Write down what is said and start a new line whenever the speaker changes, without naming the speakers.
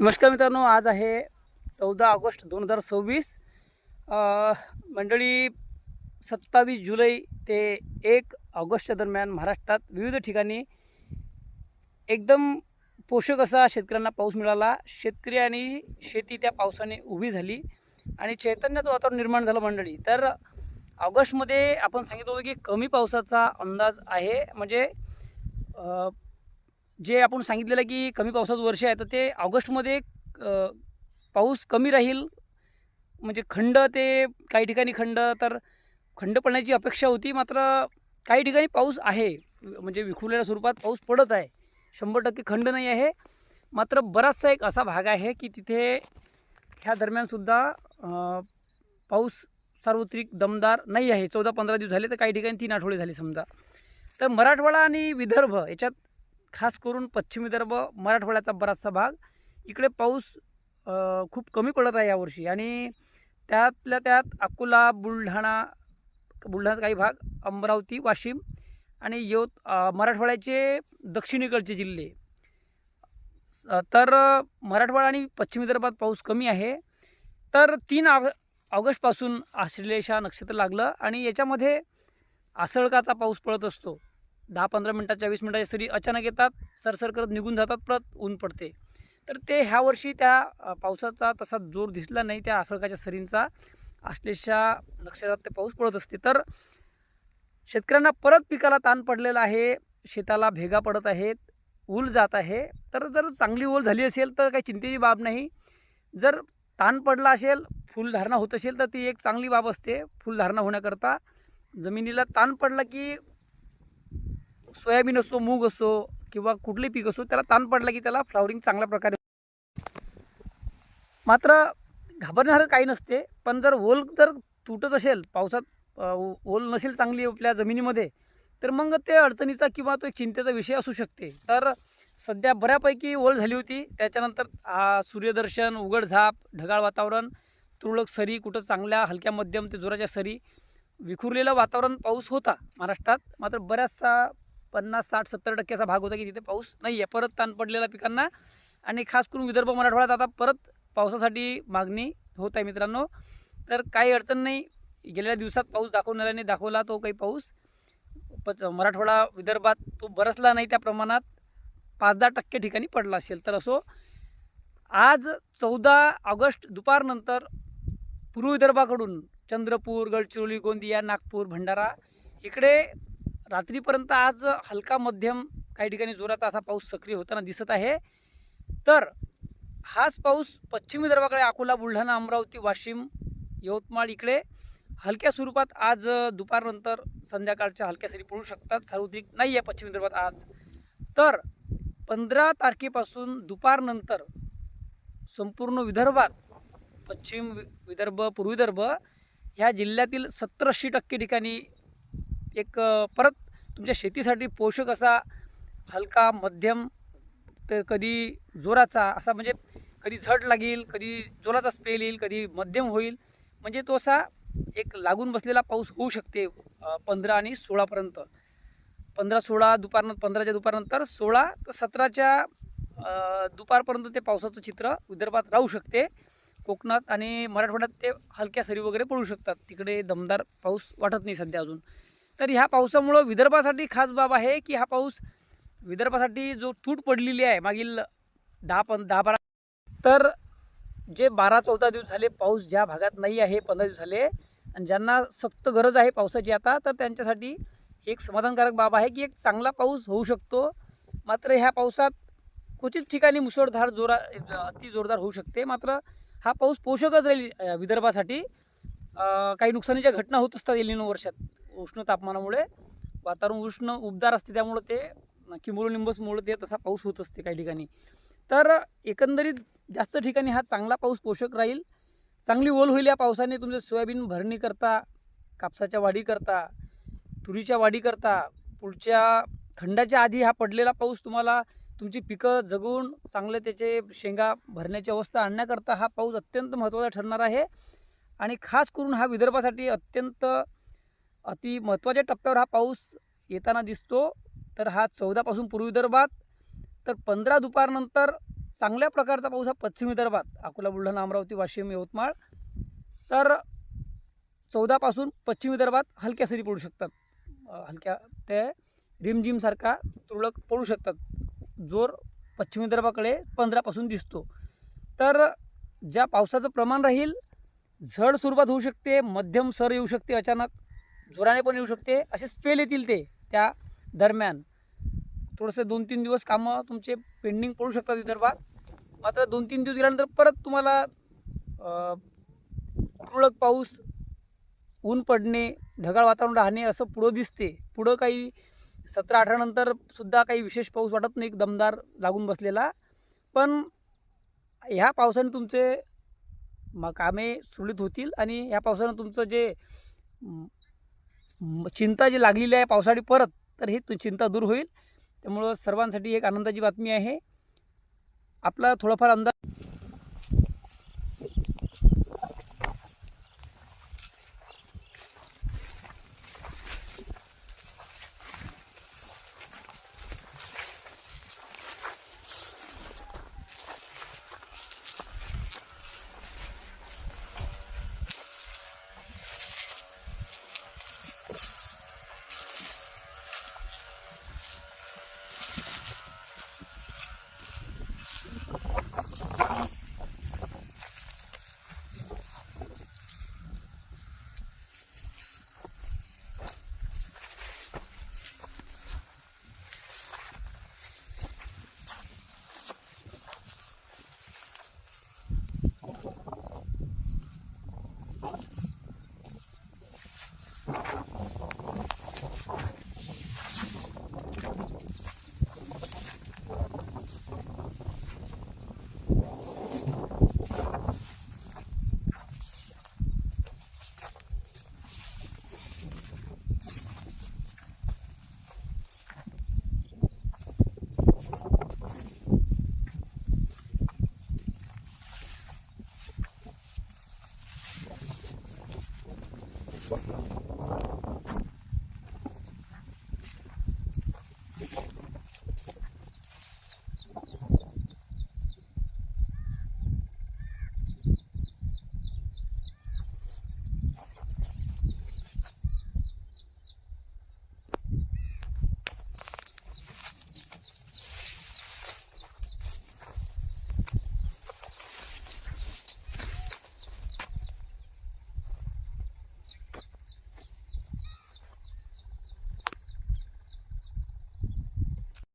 नमस्कार मित्रांनो, आज आहे 14 ऑगस्ट 2026. मंडळी, 27 जुलै ते 1 ऑगस्टच्या दरम्यान महाराष्ट्रात विविध ठिकाणी एकदम पोषक असा शेतकऱ्यांना पाऊस मिळाला. शेतकरी आणि शेती त्या पावसाने उभी झाली आणि चैतन्याचं वातावरण निर्माण झालं मंडळी. तर ऑगस्टमध्ये आपण सांगितलं होतं की कमी पावसाचा अंदाज आहे. म्हणजे जे आपण सांगितलेलं की कमी पावसाचं वर्ष आहे, तर ते ऑगस्टमध्ये पाऊस कमी राहील. म्हणजे खंड ते काही ठिकाणी तर खंड पडण्याची अपेक्षा होती. मात्र काही ठिकाणी पाऊस आहे, म्हणजे विखुरलेल्या स्वरूपात पाऊस पडत आहे. 100% खंड नाही आहे. मात्र बराचसा एक असा भाग आहे की तिथे ह्या दरम्यानसुद्धा पाऊस सार्वत्रिक दमदार नाही आहे. 14-15 दिवस झाले, तर काही ठिकाणी 3 आठवडे झाले समजा. तर मराठवाडा आणि विदर्भ याच्यात खास करून पश्चिम विदर्भ, मराठवाड्याचा बराचसा भाग, इकडे पाऊस खूप कमी पडत आहे यावर्षी. आणि त्यातल्या त्यात अकोला, बुलढाणाचा काही भाग, अमरावती, वाशिम आणि मराठवाड्याचे दक्षिणेकडचे जिल्हे. तर मराठवाडा आणि पश्चिम विदर्भात पाऊस कमी आहे. तर 3 ऑगस्टपासून आश्लेषा नक्षत्र लागलं आणि याच्यामध्ये आसळकाचा पाऊस पडत असतो. 10-15 मिनटाच्या, 20 मिनटाच्या सरी अचानक येतात, सरसर करत निघून जातात, परत ऊन पडते. तर ते ह्या वर्षी त्या पावसाचा तसा जोर दिसला नाही. त्या आसळकाच्या सरींचा आश्लेषा नक्षत्रात ते पाऊस पडत असते. तर शेतकऱ्यांना परत पिकाला ताण पडलेला आहे. शेताला भेगा पडत आहेत, ऊल जात आहे. तर जर चांगली ऊल झाली असेल तर काही चिंतेची बाब नाही. जर ताण पडला असेल, फुलधारणा होत असेल, तर ती एक चांगली बाब असते. फुलधारणा होण्याकरता जमिनीला ताण पडला की सोयाबीन असो, मूग असो किंवा कुठले पीक असो, त्याला ताण पडला की त्याला फ्लॉवरिंग चांगल्या प्रकारे. मात्र घाबरण्यासारखं काही नसते. पण जर ओल जर तुटत असेल, पावसात ओल नसेल चांगली आपल्या जमिनीमध्ये, तर मग ते अडचणीचा किंवा तो एक चिंतेचा विषय असू शकते. तर सध्या बऱ्यापैकी ओल झाली होती. त्याच्यानंतर सूर्यदर्शन, उघडझाप, ढगाळ वातावरण, तुरळक सरी, कुठं चांगल्या हलक्या मध्यम ते जोराच्या सरी, विखुरलेलं वातावरण, पाऊस होता महाराष्ट्रात. मात्र बऱ्याचसा 50-60-70% असा भाग होता की तिथे पाऊस नाही आहे. परत ताण पडलेला पिकांना. आणि खास करून विदर्भ, मराठवाड्यात आता परत पावसासाठी मागणी होत आहे मित्रांनो. तर काही अडचण नाही. गेलेल्या दिवसात पाऊस दाखवणाऱ्याने दाखवला तो काही पाऊस मराठवाडा, विदर्भात तो बरसला नाही त्या प्रमाणात. 5-10% ठिकाणी पडला असेल. तर असो, आज 14 ऑगस्ट दुपारनंतर पूर्व विदर्भाकडून चंद्रपूर, गडचिरोली, गोंदिया, नागपूर, भंडारा इकडे रात्रीपर्यंत आज हलका मध्यम, काही ठिकाणी जोराचा असा पाऊस सक्रिय होताना दिसत आहे. तर हाच पाऊस पश्चिम विदर्भाकडे अकोला, बुलढाणा, अमरावती, वाशिम, यवतमाळ इकडे हलक्या स्वरूपात आज दुपारनंतर संध्याकाळच्या हलक्या सरी पडू शकतात. सार्वत्रिक नाही आहे पश्चिम विदर्भात आज. तर 15 तारखेपासून दुपारनंतर संपूर्ण विदर्भात, पश्चिम विदर्भ, पूर्व विदर्भ ह्या जिल्ह्यातील 70-80% ठिकाणी एक परत तुमच्या शेतीसाठी पोषक असा हलका मध्यम, तर कधी जोराचा असा, म्हणजे कधी झड लागेल, कधी जोराचा स्पेल येईल, कधी मध्यम होईल. म्हणजे तो असा एक लागून बसलेला पाऊस होऊ शकते 15 आणि 16पर्यंत. 15-16 दुपारनंतर, 15च्या दुपारनंतर 16 तर 17च्या दुपारपर्यंत ते पावसाचं चित्र विदर्भात राहू शकते. कोकणात आणि मराठवाड्यात ते हलक्या सरी वगैरे पडू शकतात. तिकडे दमदार पाऊस वाटत नाही सध्या अजून. तर ह्या पावसामुळं विदर्भासाठी खास बाब आहे की हा पाऊस विदर्भासाठी जो तूट पडलेली आहे मागील 10-12, तर जे 12-14 दिवस झाले पाऊस ज्या भागात नाही आहे, 15 दिवस झाले, आणि ज्यांना सक्त गरज आहे पावसाची आता, तर त्यांच्यासाठी एक समाधानकारक बाब आहे की एक चांगला पाऊस होऊ शकतो. मात्र ह्या पावसात क्वचित ठिकाणी मुसळधार अति जोरदार होऊ शकते. मात्र हा पाऊस पोषकच राहील विदर्भासाठी. काही नुकसानीच्या घटना होत असतात एल निनो वर्षात. उष्ण तापमानामुळे वातावरण उष्ण उबदार असते, त्यामुळे ते किंबोनिंबसमुळे ते तसा पाऊस होत असते काही ठिकाणी. तर एकंदरीत जास्त ठिकाणी हा चांगला पाऊस पोषक राहील. चांगली ओल होईल या पावसाने. तुमचे सोयाबीन भरणी करता, कापसाच्या वाढी करता, तुरीच्या वाढी करता, पुढच्या खंडाच्या आधी हा पडलेला पाऊस तुम्हाला तुमची पिकं जगवून चांगले त्याचे शेंगा भरण्याची अवस्था आणण्याकरता हा पाऊस अत्यंत महत्त्वाचा ठरणार आहे. आणि खास करून हा विदर्भासाठी अत्यंत अति महत्त्वाच्या टप्प्यावर हा पाऊस येताना दिसतो. तर हा 14 पासून पूर्व विदर्भात, तर 15 दुपारनंतर चांगल्या प्रकारचा पाऊस हा पश्चिम विदर्भात अकोला, बुलढाणा, अमरावती, वाशिम, यवतमाळ तर 14 पासून पश्चिम विदर्भात हलक्या सरी पडू शकतात. हलक्या ते रिमझिमसारखा तुरळक पडू शकतात. जोर पश्चिम विदर्भाकडे 15 पासून दिसतो. तर ज्या पावसाचं प्रमाण राहील, झड सुरुवात होऊ शकते, मध्यम सर येऊ शकते, अचानक जोराने पण येऊ शकते, असे स्पेल येतील ते त्या दरम्यान. थोडंसं 2-3 दिवस कामं तुमचे पेंडिंग पडू शकतात विदर्भात. मात्र 2-3 दिवस गेल्यानंतर परत तुम्हाला तुरळक पाऊस, ऊन पडणे, ढगाळ वातावरण राहणे असं पुढं दिसते. पुढं काही 17-18 नंतर सुद्धा काही विशेष पाऊस वाटत नाही दमदार लागून बसलेला. पण ह्या पावसाने तुमचे कामे सुरळीत होतील आणि ह्या पावसानं तुमचं जे चिंता जी लागलेली आहे पावसाळी परत, तर ही चिंता दूर होईल. त्यामुळं सर्वांसाठी एक आनंदाची बातमी आहे. आपला थोडाफार अंदाज